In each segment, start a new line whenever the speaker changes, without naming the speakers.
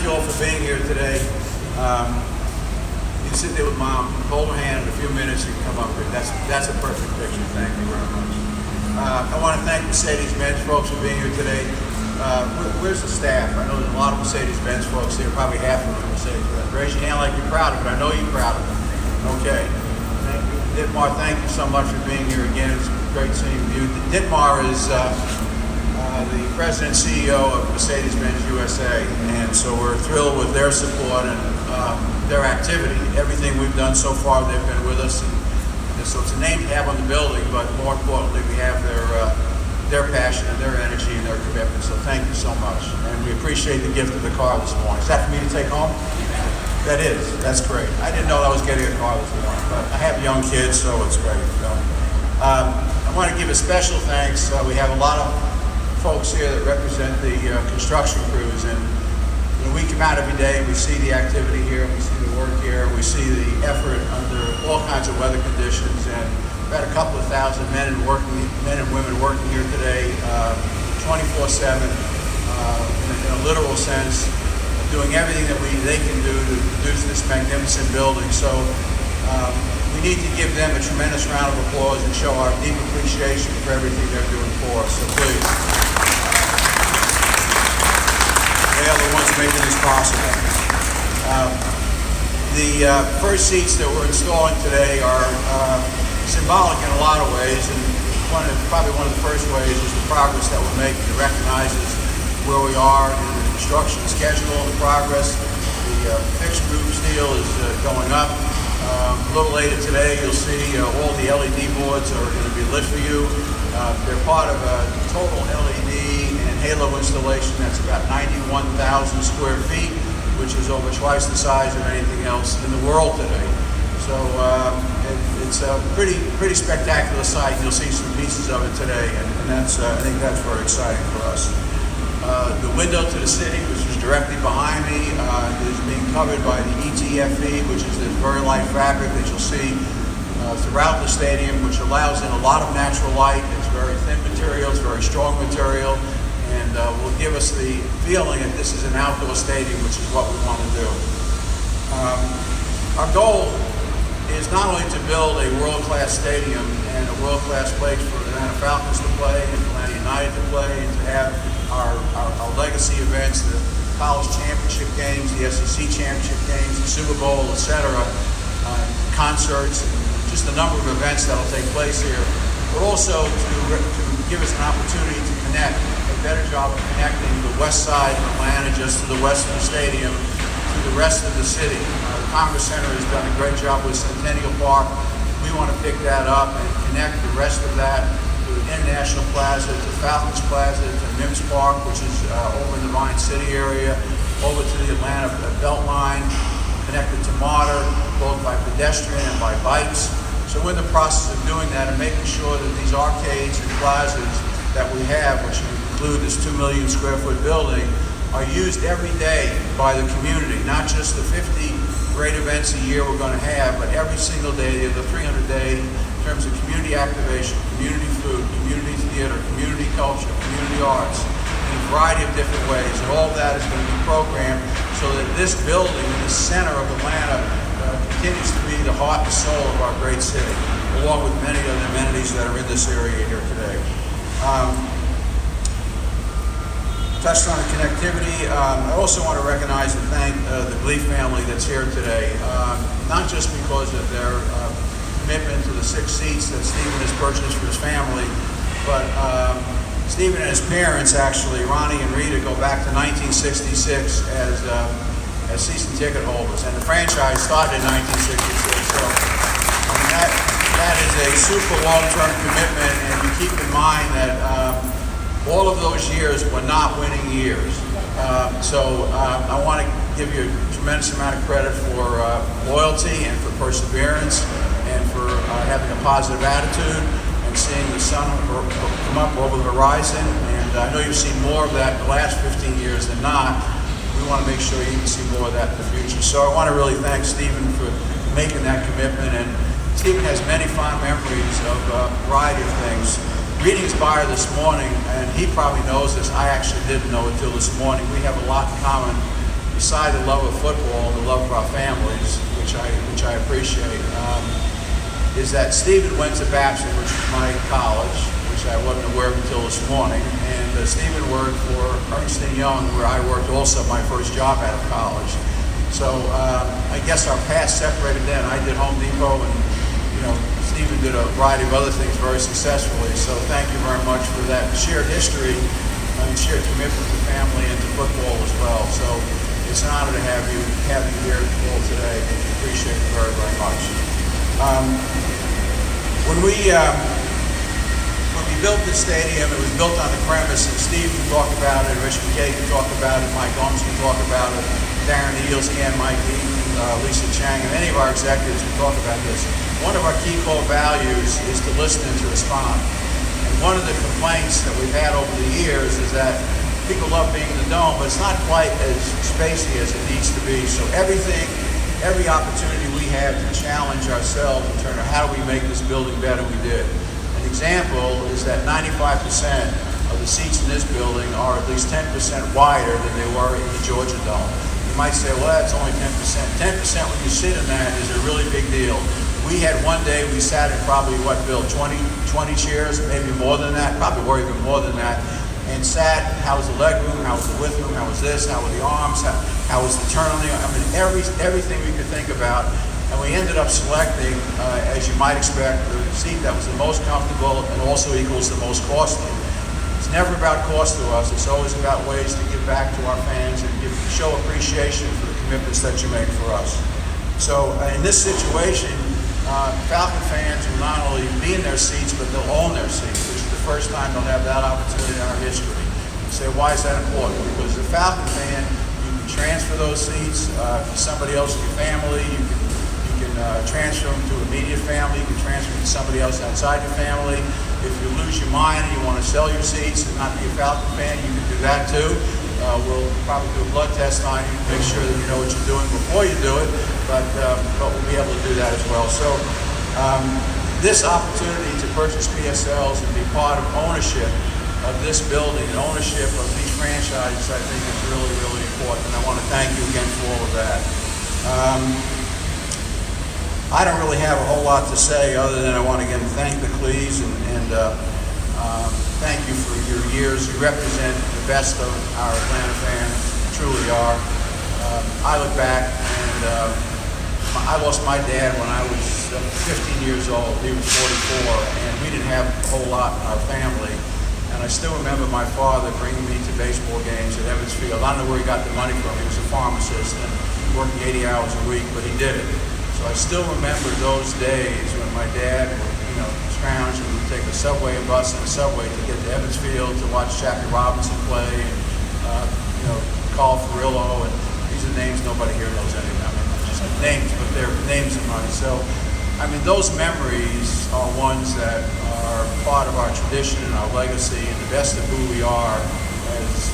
you all for being here today. You can sit there with Mom, hold her hand in a few minutes, you can come up here. That's a perfect picture. Thank you very much. I want to thank Mercedes-Benz folks for being here today. Where's the staff? I know there's a lot of Mercedes-Benz folks here, probably half of them are Mercedes-Benz. Raise your hand like you're proud of it. I know you're proud of it. Okay. Thank you. Ditmar, thank you so much for being here again. It's great seeing you. Ditmar is the president and CEO of Mercedes-Benz USA, and so we're thrilled with their support and their activity. Everything we've done so far, they've been with us, and so it's a name to have on the building, but more importantly, we have their passion and their energy and their commitment, so thank you so much. And we appreciate the gift of the car this morning. Is that for me to take home? That is. That's great. I didn't know I was getting a car this morning, but I have young kids, so it's great. I want to give a special thanks. We have a lot of folks here that represent the construction crews, and we come out every day, we see the activity here, we see the work here, we see the effort under all kinds of weather conditions, and we've had a couple of thousand men and women working here today 24/7 in a literal sense, doing everything that they can do to produce this magnificent building. So we need to give them a tremendous round of applause and show our deep appreciation for everything they're doing for us. So please. They are the ones making this possible. The first seats that we're installing today are symbolic in a lot of ways, and probably one of the first ways is the progress that we're making. It recognizes where we are in the construction schedule, the progress. The fixed roof steel is going up. A little later today, you'll see all the LED boards are going to be lit for you. They're part of a total LED and halo installation that's about 91,000 square feet, which is over twice the size of anything else in the world today. So it's a pretty spectacular sight. You'll see some pieces of it today, and I think that's very exciting for us. The window to the city, which is directly behind me, is being covered by the ETFE, which is this very light fabric that you'll see throughout the stadium, which allows in a lot of natural light. It's very thin material, it's very strong material, and will give us the feeling that this is an outdoor stadium, which is what we want to do. Our goal is not only to build a world-class stadium and a world-class place for the Atlanta Falcons to play and Atlanta United to play, and to have our legacy events, the college championship games, the SEC championship games, the Super Bowl, etc., concerts, and just a number of events that will take place here, but also to give us an opportunity to connect, a better job of connecting the west side of Atlanta, just to the west of the stadium, to the rest of the city. The Congress Center has done a great job with Centennial Park. We want to pick that up and connect the rest of that to the International Plaza, to Falcons Plaza, to Mims Park, which is over in the Vine City area, over to the Atlanta Beltline, connected to Martyr, both by pedestrian and by bikes. So we're in the process of doing that and making sure that these arcades and plazas that we have, which include this 2 million square foot building, are used every day by the community, not just the 50 great events a year we're going to have, but every single day, the 300-day, in terms of community activation, community food, community theater, community culture, community arts, in a variety of different ways. And all of that is going to be programmed so that this building in the center of Atlanta continues to be the heart and soul of our great city, along with many other amenities that are in this area here today. Touched on the connectivity. I also want to recognize and thank the Glee family that's here today, not just because of their commitment to the 6 seats that Stephen has purchased for his family, but Stephen and his parents, actually, Ronnie and Rita, go back to 1966 as season ticket holders, and the franchise started in 1966. So that is a super long-term commitment, and you keep in mind that all of those years were not winning years. So I want to give you a tremendous amount of credit for loyalty and for perseverance and for having a positive attitude and seeing the sun come up over the horizon. And I know you've seen more of that in the last 15 years than not. We want to make sure you can see more of that in the future. So I want to really thank Stephen for making that commitment. And Stephen has many fond memories of a variety of things. Reading his bio this morning, and he probably knows this, I actually didn't know until this morning, we have a lot in common beside the love of football and the love of our families, which I appreciate, is that Stephen went to Babson, which is my college, which I wasn't aware of until this morning. And Stephen worked for Ernst & Young, where I worked also my first job out of college. So I guess our paths separated then. I did Home Depot, and Stephen did a variety of other things very successfully. So thank you very much for that shared history and shared commitment to family and to football as well. So it's an honor to have you here all today. We appreciate it very, very much. When we built the stadium, it was built on the premise, and Steve can talk about it, Rich McKay can talk about it, Mike Gomes can talk about it, Darren Eels can, Mike Eaton, Lisa Chang, and any of our executives can talk about this. One of our key core values is to listen and to respond. And one of the complaints that we've had over the years is that people love being in the dome, but it's not quite as spacey as it needs to be. So every opportunity we have to challenge ourselves in terms of how do we make this building better, we did. An example is that 95% of the seats in this building are at least 10% wider than they were in the Georgia Dome. You might say, well, that's only 10%. 10% when you sit in that is a really big deal. We had one day, we sat in probably, Bill, 20 chairs, maybe more than that, probably were even more than that, and sat, how was the leg room, how was the width room, how was this, how were the arms, how was the turn on the arm, I mean, everything we could think about. And we ended up selecting, as you might expect, the seat that was the most comfortable and also equals the most costly. It's never about cost to us. It's always about ways to give back to our fans and show appreciation for the commitments that you make for us. So in this situation, Falcon fans will not only be in their seats, but they'll own their seats, which is the first time they'll have that opportunity in our history. You say, why is that important? Because as a Falcon fan, you can transfer those seats to somebody else in your family. You can transfer them to a immediate family. You can transfer them to somebody else outside your family. If you lose your mind and you want to sell your seats and not be a Falcon fan, you can do that too. We'll probably do a blood test on you to make sure that you know what you're doing before you do it, but we'll be able to do that as well. So this opportunity to purchase PSLs and be part of ownership of this building and ownership of these franchises, I think is really, really important, and I want to thank you again for all of that. I don't really have a whole lot to say other than I want to again thank the Clees and thank you for your years. You represent the best of our Atlanta fans, truly are. I look back and I lost my dad when I was 15 years old. He was 44, and we didn't have a whole lot in our family. And I still remember my father bringing me to baseball games at Evans Field. I don't know where he got the money from. He was a pharmacist and working 80 hours a week, but he did it. So I still remember those days when my dad would, scrounge and would take a subway, a bus, and a subway to get to Evans Field to watch Jackie Robinson play, and Carl Furillo, and these are names nobody here knows anything. I mean, just names, but they're names of mine. So, I mean, those memories are ones that are part of our tradition and our legacy, and the best of who we are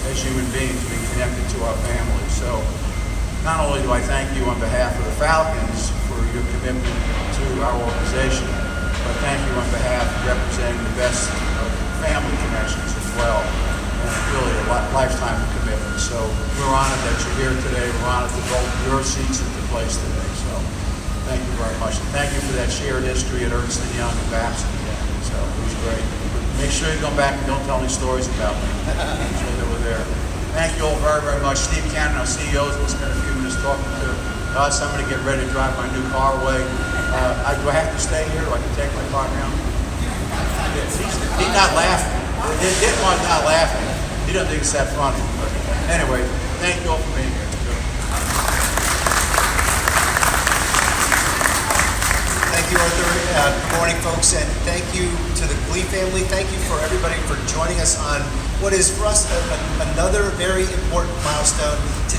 as human beings, being connected to our family. So, not only do I thank you on behalf of the Falcons for your commitment to our organization, but thank you on behalf of representing the best of family connections as well, and really a lifetime of commitment. So we're honored that you're here today. We're honored to vote your seats into place today. So thank you very much. And thank you for that shared history at Ernst & Young and Babson again. So it was great. Make sure you come back and don't tell any stories about me. Make sure they were there. Thank you all very, very much. Steve Cannon, our CEO, we'll spend a few minutes talking to somebody get ready to drive my new car away. Do I have to stay here or I can take my car down? He's not laughing. Ditmar's not laughing. He doesn't think it's that funny. But anyway, thank you all for being here.
Thank you, Arthur. Good morning, folks, and thank you to the Glee family. Thank you for everybody for joining us on what is for us another very important milestone.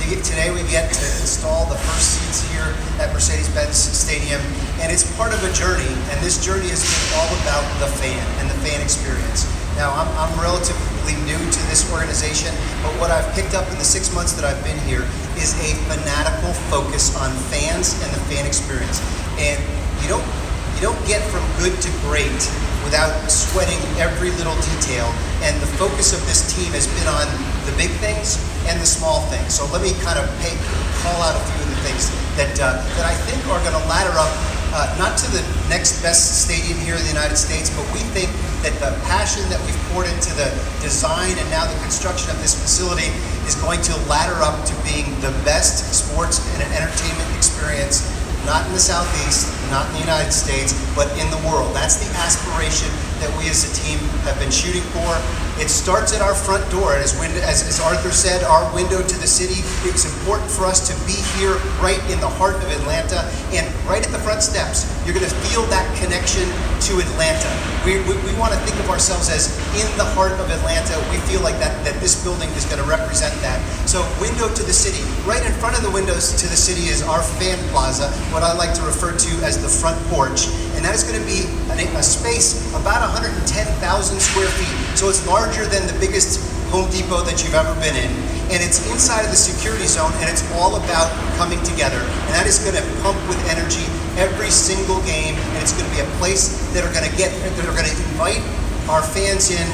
Today we get to install the first seats here at Mercedes-Benz Stadium, and it's part of a journey, and this journey has been all about the fan and the fan experience. Now, I'm relatively new to this organization, but what I've picked up in the 6 months that I've been here is a fanatical focus on fans and the fan experience. And you don't get from good to great without sweating every little detail. And the focus of this team has been on the big things and the small things. So let me kind of call out a few of the things that I think are going to ladder up, not to the next best stadium here in the United States, but we think that the passion that we've poured into the design and now the construction of this facility is going to ladder up to being the best sports and entertainment experience, not in the Southeast, not in the United States, but in the world. That's the aspiration that we as a team have been shooting for. It starts at our front door, and as Arthur said, our window to the city. It's important for us to be here right in the heart of Atlanta, and right at the front steps, you're going to feel that connection to Atlanta. We want to think of ourselves as in the heart of Atlanta. We feel like that this building is going to represent that. So window to the city. Right in front of the windows to the city is our fan plaza, what I like to refer to as the front porch, and that is going to be a space about 110,000 square feet. So it's larger than the biggest Home Depot that you've ever been in. And it's inside of the security zone, and it's all about coming together. And that is going to pump with energy every single game, and it's going to be a place that are going to invite our fans in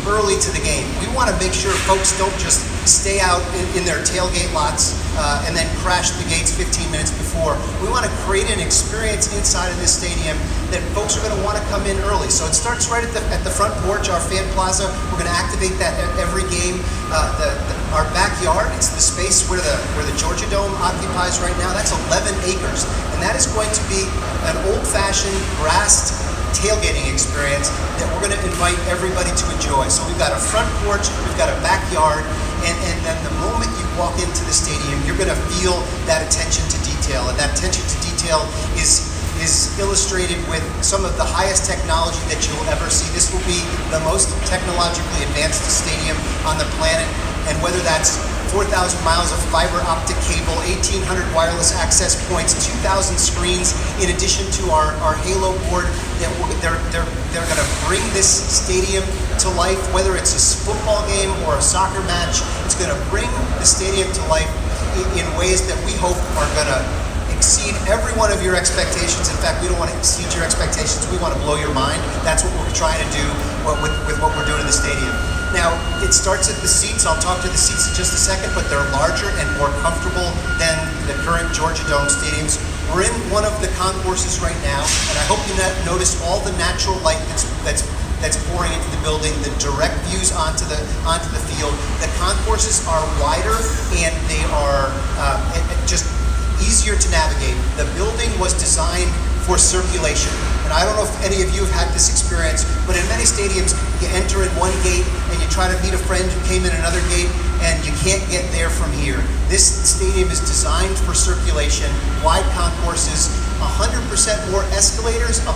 early to the game. We want to make sure folks don't just stay out in their tailgate lots and then crash the gates 15 minutes before. We want to create an experience inside of this stadium that folks are going to want to come in early. So it starts right at the front porch, our fan plaza. We're going to activate that at every game. Our backyard, it's the space where the Georgia Dome occupies right now. That's 11 acres, and that is going to be an old-fashioned grassed tailgating experience that we're going to invite everybody to enjoy. So we've got a front porch, we've got a backyard, and then the moment you walk into the stadium, you're going to feel that attention to detail, and that attention to detail is illustrated with some of the highest technology that you'll ever see. This will be the most technologically advanced stadium on the planet, and whether that's 4,000 miles of fiber optic cable, 1,800 wireless access points, 2,000 screens, in addition to our Halo board, that they're going to bring this stadium to life. Whether it's a football game or a soccer match, it's going to bring the stadium to life in ways that we hope are going to exceed every one of your expectations. In fact, we don't want to exceed your expectations. We want to blow your mind. That's what we're trying to do with what we're doing in the stadium. Now, it starts at the seats. I'll talk to the seats in just a second, but they're larger and more comfortable than the current Georgia Dome stadiums. We're in one of the concourses right now, and I hope you notice all the natural light that's pouring into the building, the direct views onto the field. The concourses are wider, and they are just easier to navigate. The building was designed for circulation. And I don't know if any of you have had this experience, but in many stadiums, you enter in one gate and you try to meet a friend who came in another gate, and you can't get there from here. This stadium is designed for circulation, wide concourses, 100% more escalators, 100%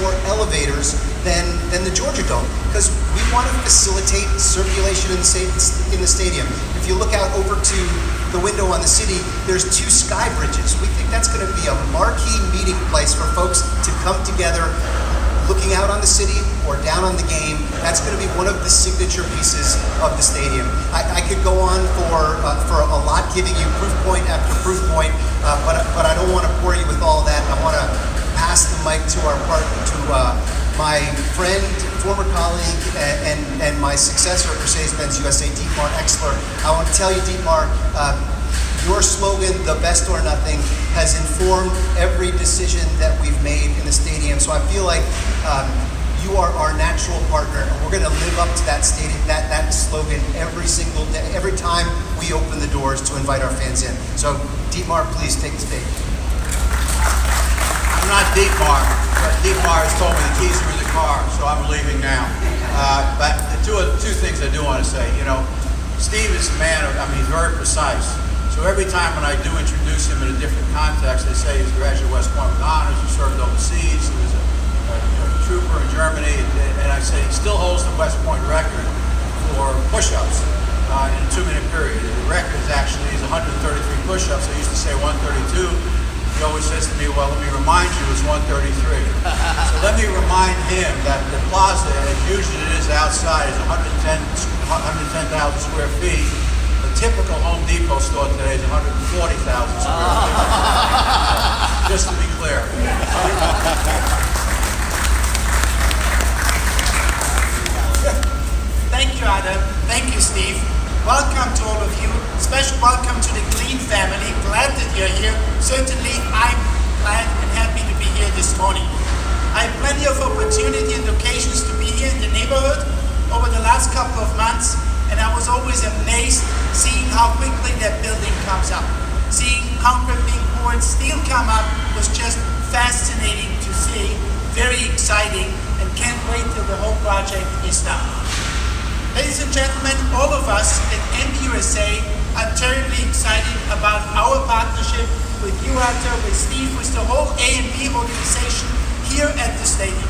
more elevators than the Georgia Dome, because we want to facilitate circulation in the stadium. If you look out over to the window on the city, there's 2 sky bridges. We think that's going to be a marquee meeting place for folks to come together, looking out on the city or down on the game. That's going to be one of the signature pieces of the stadium. I could go on for a lot, giving you proof point after proof point, but I don't want to bore you with all that. I want to pass the mic to my friend, former colleague, and my successor at Mercedes-Benz USA, Dietmar Exler. I want to tell you, Dietmar, your slogan, "The best or nothing," has informed every decision that we've made in the stadium. So I feel like you are our natural partner, and we're going to live up to that slogan every single day, every time we open the doors to invite our fans in. So Dietmar, please take the stage.
I'm not Dietmar, but Dietmar has told me the keys are in the car, so I'm leaving now. But two things I do want to say. Steve is a man he's very precise. So every time when I do introduce him in a different context, they say he's a graduate West Point with honors, he served overseas, he was a trooper in Germany, and I say he still holds the West Point record for push-ups in a 2-minute period. The record is 133 push-ups. I used to say 132. He always says to me, well, let me remind you, it's 133. So let me remind him that the plaza, as usually it is outside, is 110,000 square feet. The typical Home Depot store today is 140,000 square feet. Just to be clear.
you, Adam. Thank you, Steve. Welcome to all of you. Special welcome to the Clean family. Glad that you're here. Certainly, I'm glad and happy to be here this morning. I have plenty of opportunity and occasions to be here in the neighborhood over the last couple of months, and I was always amazed seeing how quickly that building comes up. Seeing concrete being poured, steel come up was just fascinating to see, very exciting, and can't wait till the whole project is done. Ladies and gentlemen, all of us at MBUSA are terribly excited about our partnership with you, Arthur, with Steve, with the whole A&B organization here at the stadium.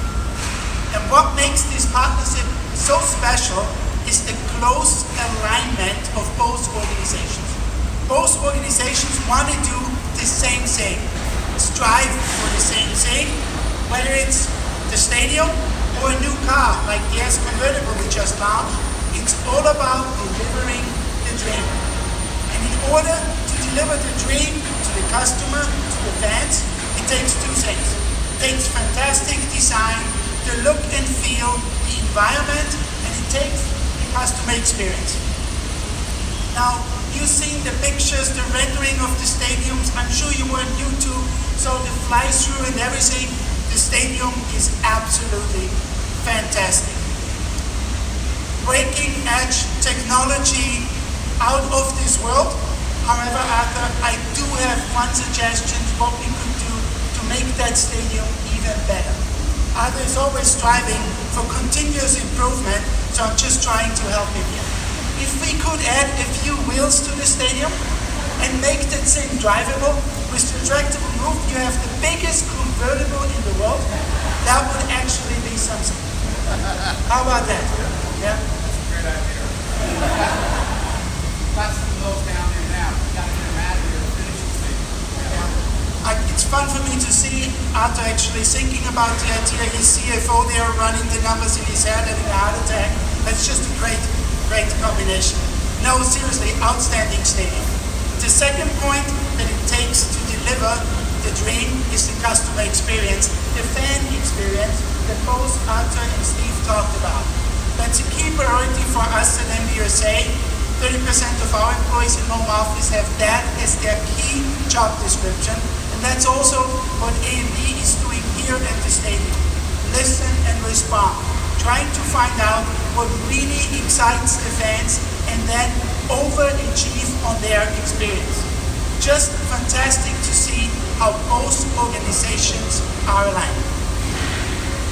And what makes this partnership so special is the close alignment of both organizations. Both organizations want to do the same thing, strive for the same thing, whether it's the stadium or a new car like the S convertible we just launched. It's all about delivering the dream. And in order to deliver the dream to the customer, to the fans, it takes two things. It takes fantastic design, the look and feel, the environment, and it takes the customer experience. Now, you've seen the pictures, the rendering of the stadiums. I'm sure you were on YouTube, saw the fly-through and everything. The stadium is absolutely fantastic. Breaking edge technology out of this world. However, Arthur, I do have one suggestion what we could do to make that stadium even better. Arthur is always striving for continuous improvement, so I'm just trying to help him here. If we could add a few wheels to the stadium and make that thing drivable with retractable roof, you have the biggest convertible in the world. That would actually be something. How about that? Yeah?
Great idea. That's the those down there now. You got to get them out of here to finish the thing.
It's fun for me to see Arthur actually thinking about the idea. His CFO there running the numbers in his head, having a heart attack. That's just a great combination. No, seriously, outstanding stadium. The second point that it takes to deliver the dream is the customer experience, the fan experience that both Arthur and Steve talked about. That's a key priority for us at MBUSA. 30% of our employees in home office have that as their key job description. And that's also what A&B is doing here at the stadium. Listen and respond. Trying to find out what really excites the fans and then overachieve on their experience. Just fantastic to see how both organizations are aligned.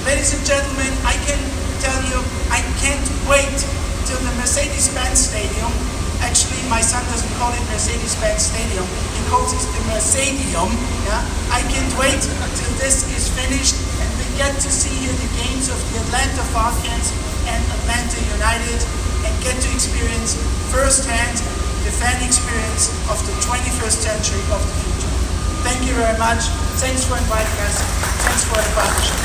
Ladies and gentlemen, I can tell you, I can't wait till the Mercedes-Benz Stadium. Actually, my son doesn't call it Mercedes-Benz Stadium, he calls it the Mercedium. Yeah? I can't wait till this is finished and we get to see here the games of the Atlanta Falcons and Atlanta United and get to experience firsthand the fan experience of the 21st century of the future. Thank you very much. Thanks for inviting us. Thanks for the partnership.